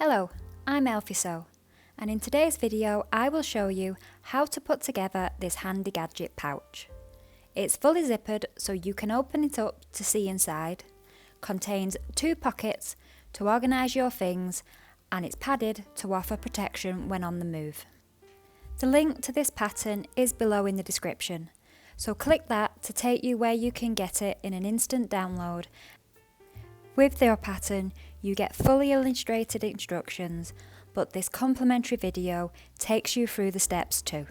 Hello, I'm Elfie and in today's video I will show you how to put together this handy gadget pouch. It's fully zippered so you can open it up to see inside, contains 2 pockets to organise your things, and it's padded to offer protection when on the move. The link to this pattern is below in the description, so click that to take you where you can get it in an instant download. With your pattern, you get fully illustrated instructions, but this complimentary video takes you through the steps too.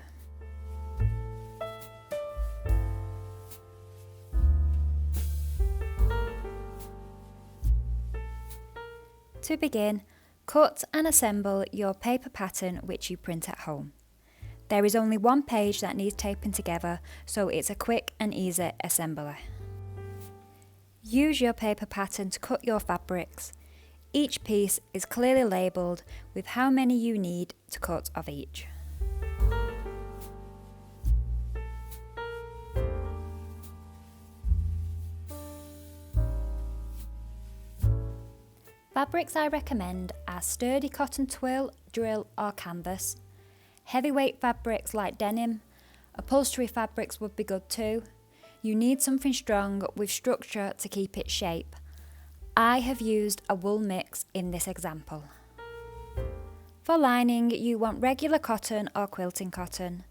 To begin, cut and assemble your paper pattern which you print at home. There is only one page that needs taping together, so it's a quick and easy assembly. Use your paper pattern to cut your fabrics. Each piece is clearly labelled with how many you need to cut of each. Fabrics I recommend are sturdy cotton twill, drill or canvas. Heavyweight fabrics like denim, upholstery fabrics would be good too. You need something strong with structure to keep its shape. I have used a wool mix in this example. For lining, you want regular cotton or quilting cotton.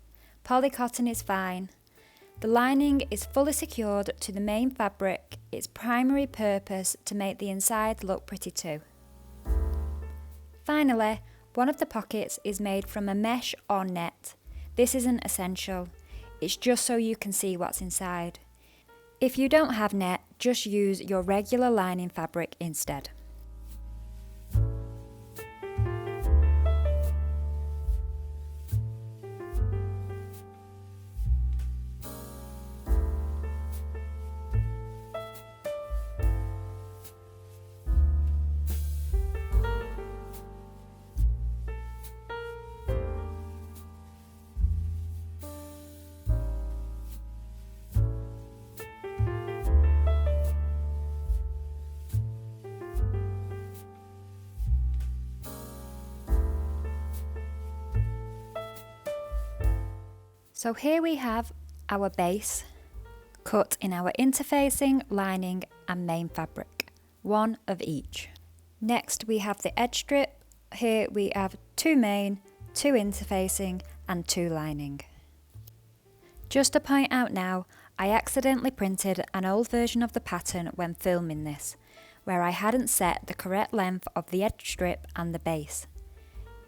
Poly cotton is fine. The lining is fully secured to the main fabric, its primary purpose to make the inside look pretty too. Finally, one of the pockets is made from a mesh or net. This isn't essential, it's just so you can see what's inside. If you don't have net, just use your regular lining fabric instead. So here we have our base, cut in our interfacing, lining and main fabric, one of each. Next we have the edge strip. Here we have 2 main, 2 interfacing and 2 lining. Just to point out now, I accidentally printed an old version of the pattern when filming this, where I hadn't set the correct length of the edge strip and the base.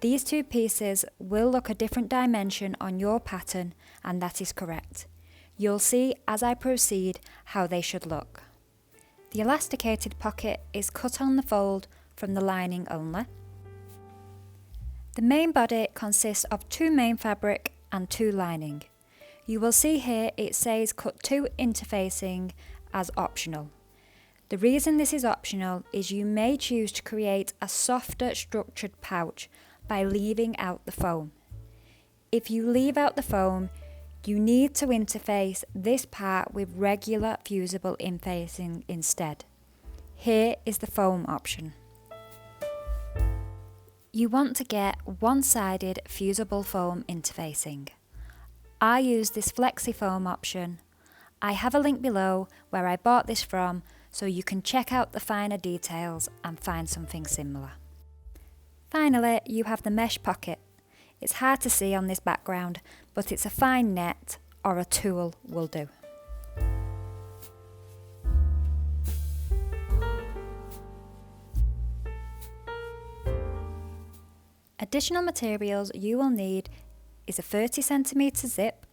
These 2 pieces will look a different dimension on your pattern, and that is correct. You'll see as I proceed how they should look. The elasticated pocket is cut on the fold from the lining only. The main body consists of 2 main fabric and 2 lining. You will see here it says cut 2 interfacing as optional. The reason this is optional is you may choose to create a softer structured pouch by leaving out the foam. If you leave out the foam, you need to interface this part with regular fusible interfacing instead. Here is the foam option. You want to get one-sided fusible foam interfacing. I use this flexi foam option. I have a link below where I bought this from, so you can check out the finer details and find something similar. Finally, you have the mesh pocket. It's hard to see on this background, but it's a fine net or a tool will do. Additional materials you will need is a 30cm zip,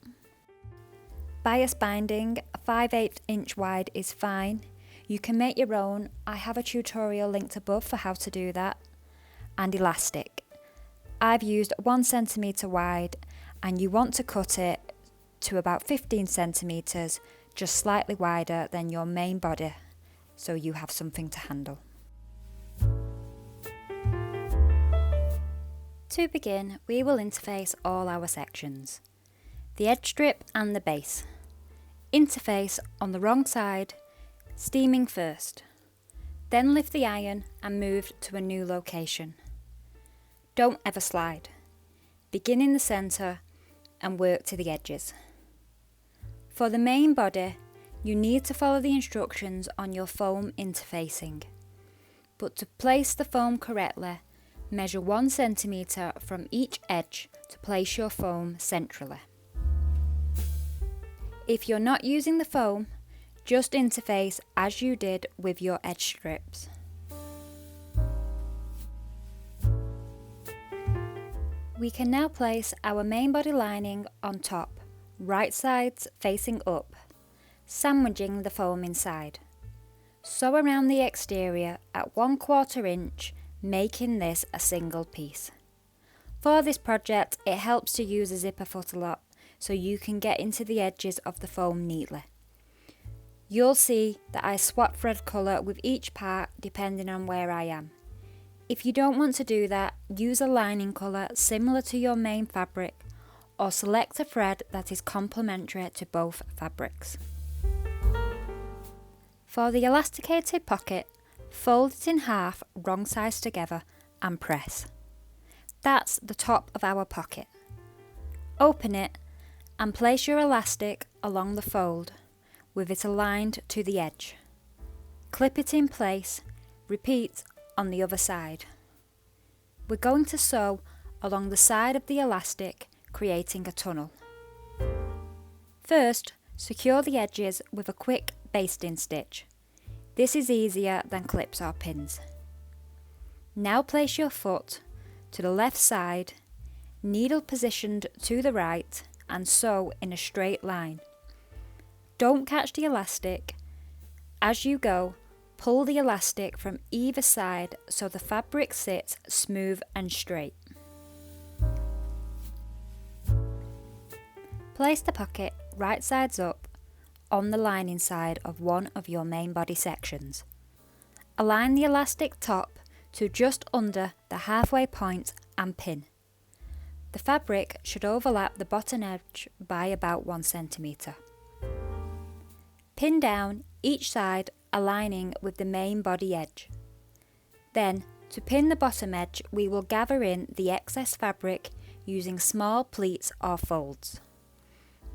bias binding, a 5/8 inch wide is fine. You can make your own. I have a tutorial linked above for how to do that. And elastic. I've used 1 centimetre wide, and you want to cut it to about 15 centimetres, just slightly wider than your main body, so you have something to handle. To begin, we will interface all our sections. The edge strip and the base. Interface on the wrong side, steaming first. Then lift the iron and move to a new location. Don't ever slide. Begin in the centre and work to the edges. For the main body, you need to follow the instructions on your foam interfacing. But to place the foam correctly, measure 1 centimetre from each edge to place your foam centrally. If you're not using the foam, just interface as you did with your edge strips. We can now place our main body lining on top, right sides facing up, sandwiching the foam inside. Sew around the exterior at 1/4 inch, making this a single piece. For this project, it helps to use a zipper foot a lot so you can get into the edges of the foam neatly. You'll see that I swap thread colour with each part depending on where I am. If you don't want to do that, use a lining colour similar to your main fabric or select a thread that is complementary to both fabrics. For the elasticated pocket, fold it in half wrong sides together and press. That's the top of our pocket. Open it and place your elastic along the fold with it aligned to the edge. Clip it in place, repeat on the other side. We're going to sew along the side of the elastic, creating a tunnel. First, secure the edges with a quick basting stitch. This is easier than clips or pins. Now place your foot to the left side, needle positioned to the right, and sew in a straight line. Don't catch the elastic. As you go, pull the elastic from either side so the fabric sits smooth and straight. Place the pocket right sides up on the lining side of one of your main body sections. Align the elastic top to just under the halfway point and pin. The fabric should overlap the bottom edge by about 1 centimetre. Pin down each side aligning with the main body edge. Then, to pin the bottom edge, we will gather in the excess fabric using small pleats or folds.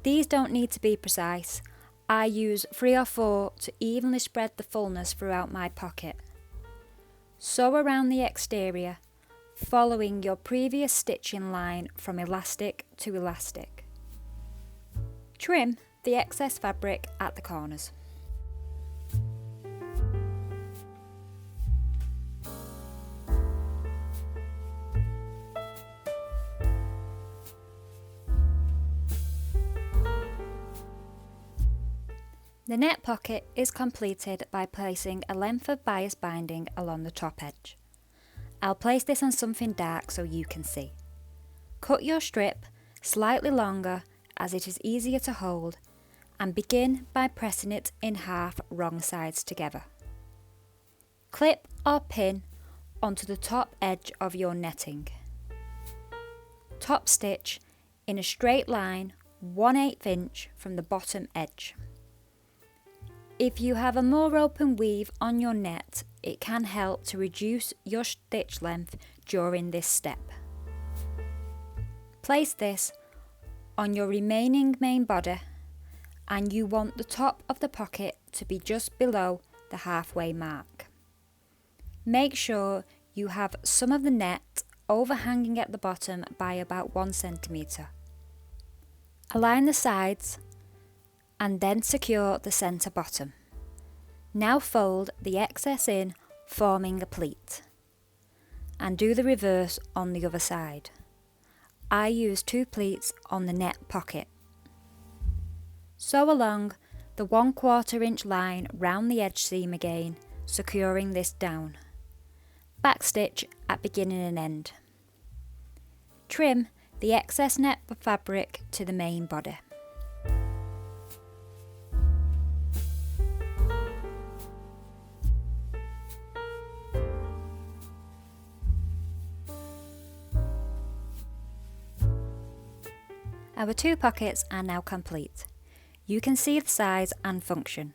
These don't need to be precise. I use 3 or 4 to evenly spread the fullness throughout my pocket. Sew around the exterior, following your previous stitching line from elastic to elastic. Trim the excess fabric at the corners. The net pocket is completed by placing a length of bias binding along the top edge. I'll place this on something dark so you can see. Cut your strip slightly longer as it is easier to hold, and begin by pressing it in half wrong sides together. Clip or pin onto the top edge of your netting. Top stitch in a straight line 1/8 inch from the bottom edge. If you have a more open weave on your net, it can help to reduce your stitch length during this step. Place this on your remaining main body, and you want the top of the pocket to be just below the halfway mark. Make sure you have some of the net overhanging at the bottom by about 1 centimetre. Align the sides and then secure the centre bottom. Now fold the excess in, forming a pleat, and do the reverse on the other side. I use 2 pleats on the net pocket. Sew along the 1/4 inch line round the edge seam again, securing this down. Backstitch at beginning and end. Trim the excess net fabric to the main body. Our 2 pockets are now complete. You can see the size and function.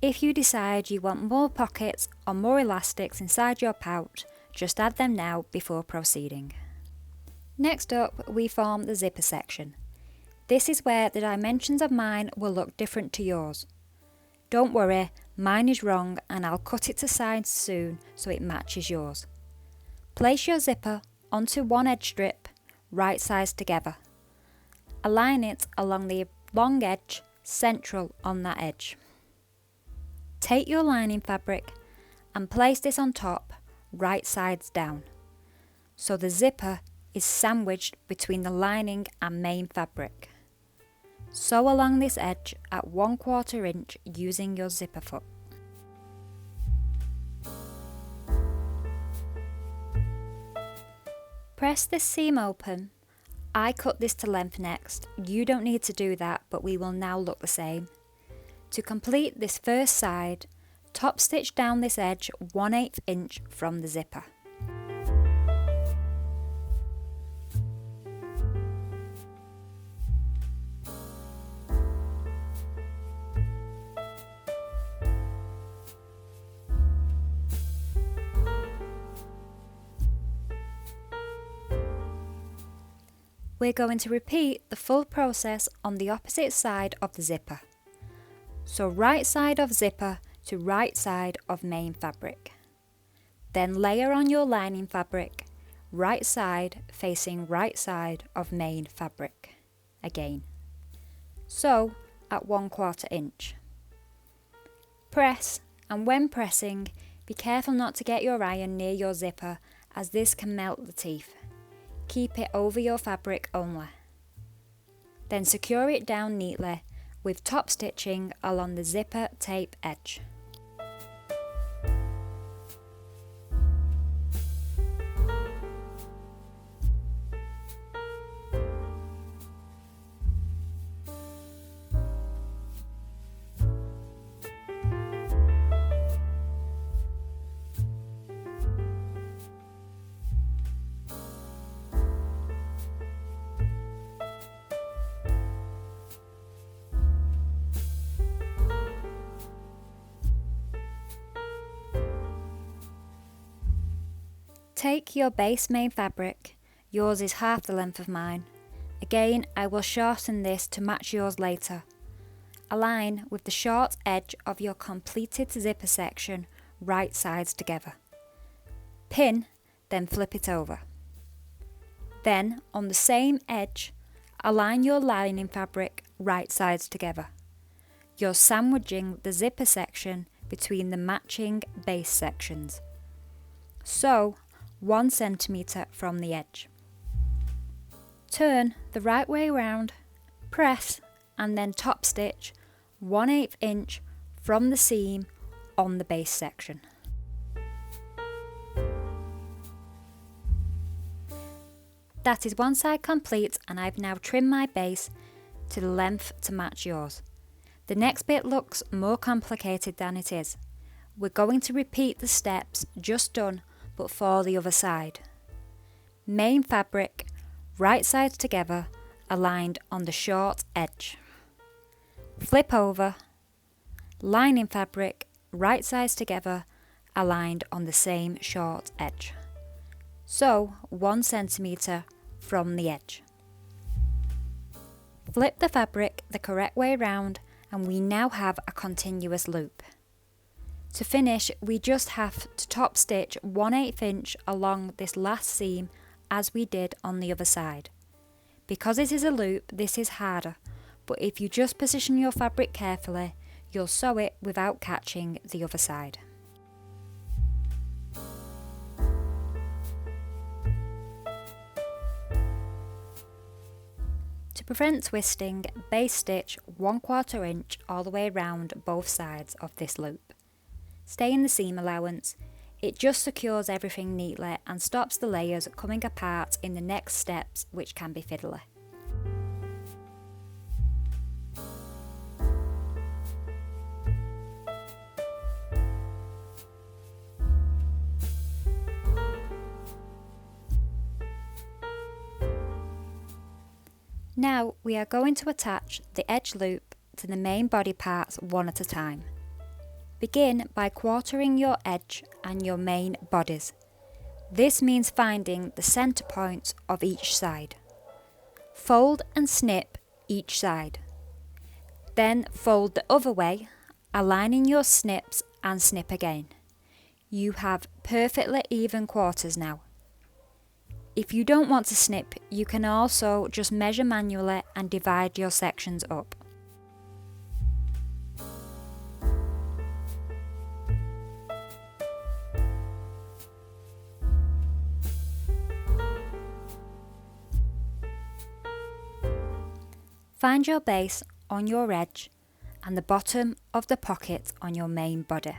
If you decide you want more pockets or more elastics inside your pouch, just add them now before proceeding. Next up, we form the zipper section. This is where the dimensions of mine will look different to yours. Don't worry, mine is wrong and I'll cut it to size soon so it matches yours. Place your zipper onto one edge strip, right sides together. Align it along the long edge, central on that edge. Take your lining fabric and place this on top, right sides down, so the zipper is sandwiched between the lining and main fabric. Sew along this edge at 1/4 inch using your zipper foot. Press this seam open. I cut this to length next. You don't need to do that, but we will now look the same. To complete this first side, top stitch down this edge 1/8 inch from the zipper. We're going to repeat the full process on the opposite side of the zipper. So right side of zipper to right side of main fabric. Then layer on your lining fabric, right side facing right side of main fabric. Again. Sew at 1/4 inch. Press, and when pressing, be careful not to get your iron near your zipper as this can melt the teeth. Keep it over your fabric only. Then secure it down neatly with top stitching along the zipper tape edge. Take your base main fabric, yours is half the length of mine. Again, I will shorten this to match yours later. Align with the short edge of your completed zipper section, right sides together. Pin, then flip it over. Then, on the same edge, align your lining fabric, right sides together. You're sandwiching the zipper section between the matching base sections. Sew 1 centimetre from the edge. Turn the right way round, press and then top stitch 1/8 inch from the seam on the base section. That is one side complete and I've now trimmed my base to the length to match yours. The next bit looks more complicated than it is. We're going to repeat the steps just done but for the other side. Main fabric, right sides together, aligned on the short edge. Flip over, lining fabric, right sides together, aligned on the same short edge. Sew 1 centimetre from the edge. Flip the fabric the correct way round and we now have a continuous loop. To finish, we just have to top stitch 1/8 inch along this last seam as we did on the other side. Because it is a loop, this is harder, but if you just position your fabric carefully, you'll sew it without catching the other side. To prevent twisting, base stitch 1/4 inch all the way around both sides of this loop. Stay in the seam allowance, it just secures everything neatly and stops the layers coming apart in the next steps, which can be fiddly. Now we are going to attach the edge loop to the main body parts one at a time. Begin by quartering your edge and your main bodies. This means finding the centre points of each side. Fold and snip each side. Then fold the other way, aligning your snips and snip again. You have perfectly even quarters now. If you don't want to snip, you can also just measure manually and divide your sections up. Find your base on your edge and the bottom of the pocket on your main body.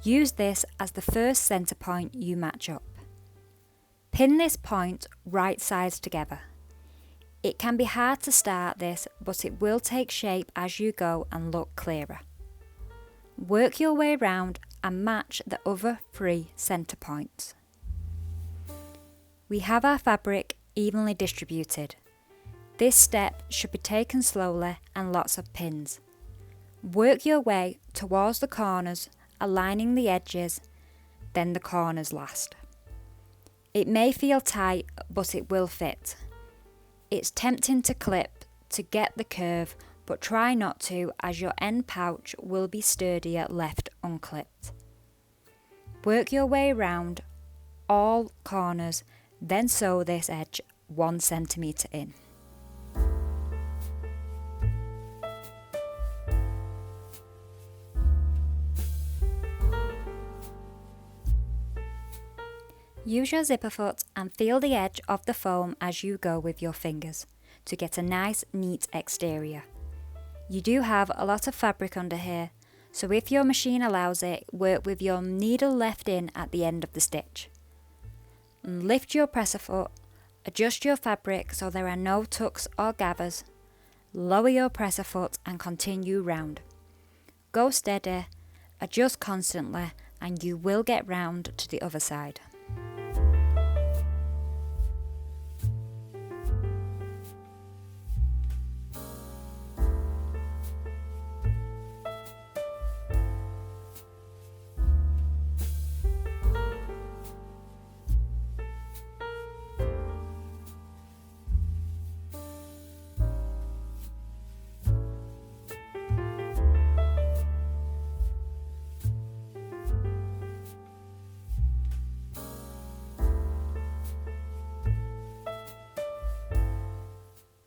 Use this as the first centre point you match up. Pin this point right sides together. It can be hard to start this, but it will take shape as you go and look clearer. Work your way round and match the other 3 centre points. We have our fabric evenly distributed. This step should be taken slowly and lots of pins. Work your way towards the corners, aligning the edges, then the corners last. It may feel tight, but it will fit. It's tempting to clip to get the curve, but try not to, as your end pouch will be sturdier left unclipped. Work your way round all corners, then sew this edge 1 centimetre in. Use your zipper foot and feel the edge of the foam as you go with your fingers to get a nice, neat exterior. You do have a lot of fabric under here, so if your machine allows it, work with your needle left in at the end of the stitch. Lift your presser foot, adjust your fabric so there are no tucks or gathers, lower your presser foot and continue round. Go steady, adjust constantly and you will get round to the other side.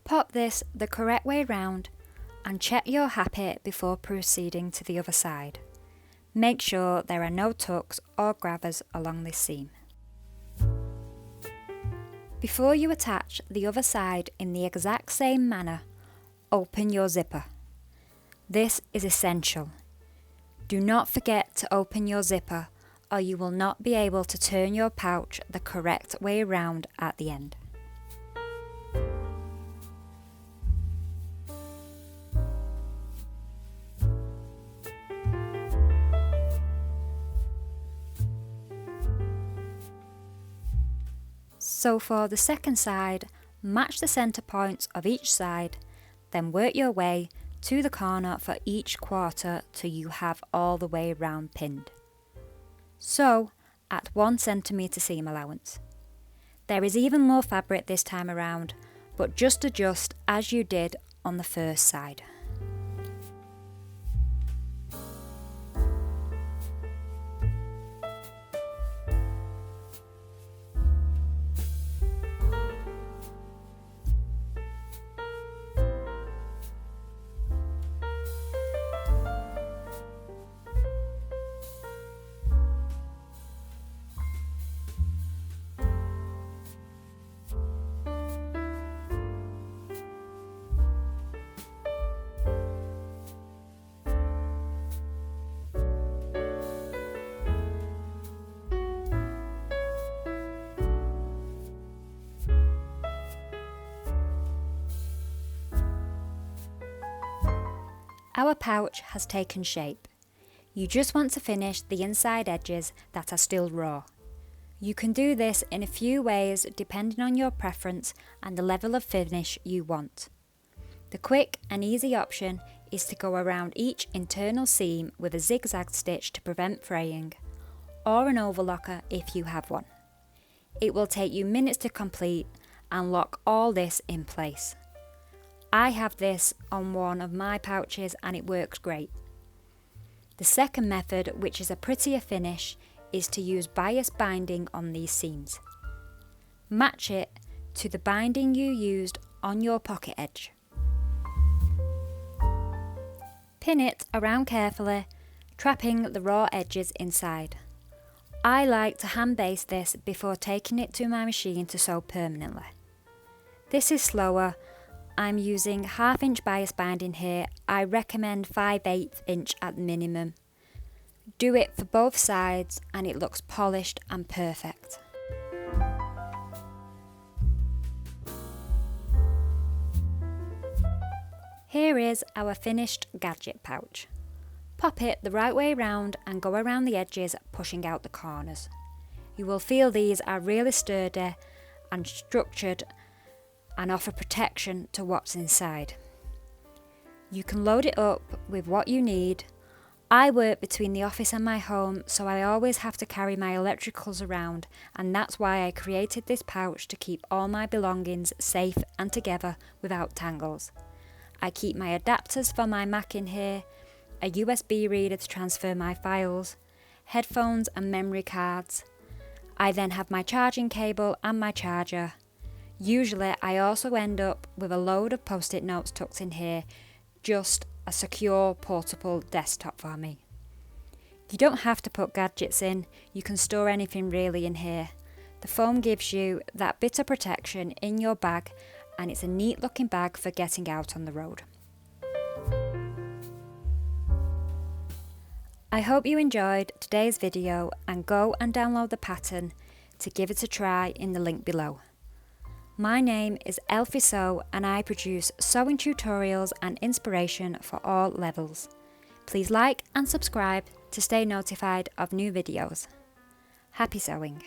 Pop this the correct way round and check you're happy before proceeding to the other side. Make sure there are no tucks or grabbers along this seam. Before you attach the other side in the exact same manner, open your zipper. This is essential. Do not forget to open your zipper or you will not be able to turn your pouch the correct way around at the end. So for the second side, match the centre points of each side, then work your way to the corner for each quarter till you have all the way round pinned. Sew at 1 centimetre seam allowance. There is even more fabric this time around, but just adjust as you did on the first side. Our pouch has taken shape. You just want to finish the inside edges that are still raw. You can do this in a few ways depending on your preference and the level of finish you want. The quick and easy option is to go around each internal seam with a zigzag stitch to prevent fraying, or an overlocker if you have one. It will take you minutes to complete and lock all this in place. I have this on one of my pouches and it works great. The second method, which is a prettier finish, is to use bias binding on these seams. Match it to the binding you used on your pocket edge. Pin it around carefully, trapping the raw edges inside. I like to hand base this before taking it to my machine to sew permanently. This is slower. I'm using 1/2 inch bias binding here. I recommend 5/8 inch at minimum. Do it for both sides and it looks polished and perfect. Here is our finished gadget pouch. Pop it the right way round and go around the edges, pushing out the corners. You will feel these are really sturdy and structured and offer protection to what's inside. You can load it up with what you need. I work between the office and my home, so I always have to carry my electricals around, and that's why I created this pouch to keep all my belongings safe and together without tangles. I keep my adapters for my Mac in here, a USB reader to transfer my files, headphones and memory cards. I then have my charging cable and my charger. Usually I also end up with a load of post-it notes tucked in here, just a secure portable desktop for me. You don't have to put gadgets in, you can store anything really in here. The foam gives you that bit of protection in your bag and it's a neat looking bag for getting out on the road. I hope you enjoyed today's video and go and download the pattern to give it a try in the link below. My name is Elfie Sew and I produce sewing tutorials and inspiration for all levels. Please like and subscribe to stay notified of new videos. Happy sewing!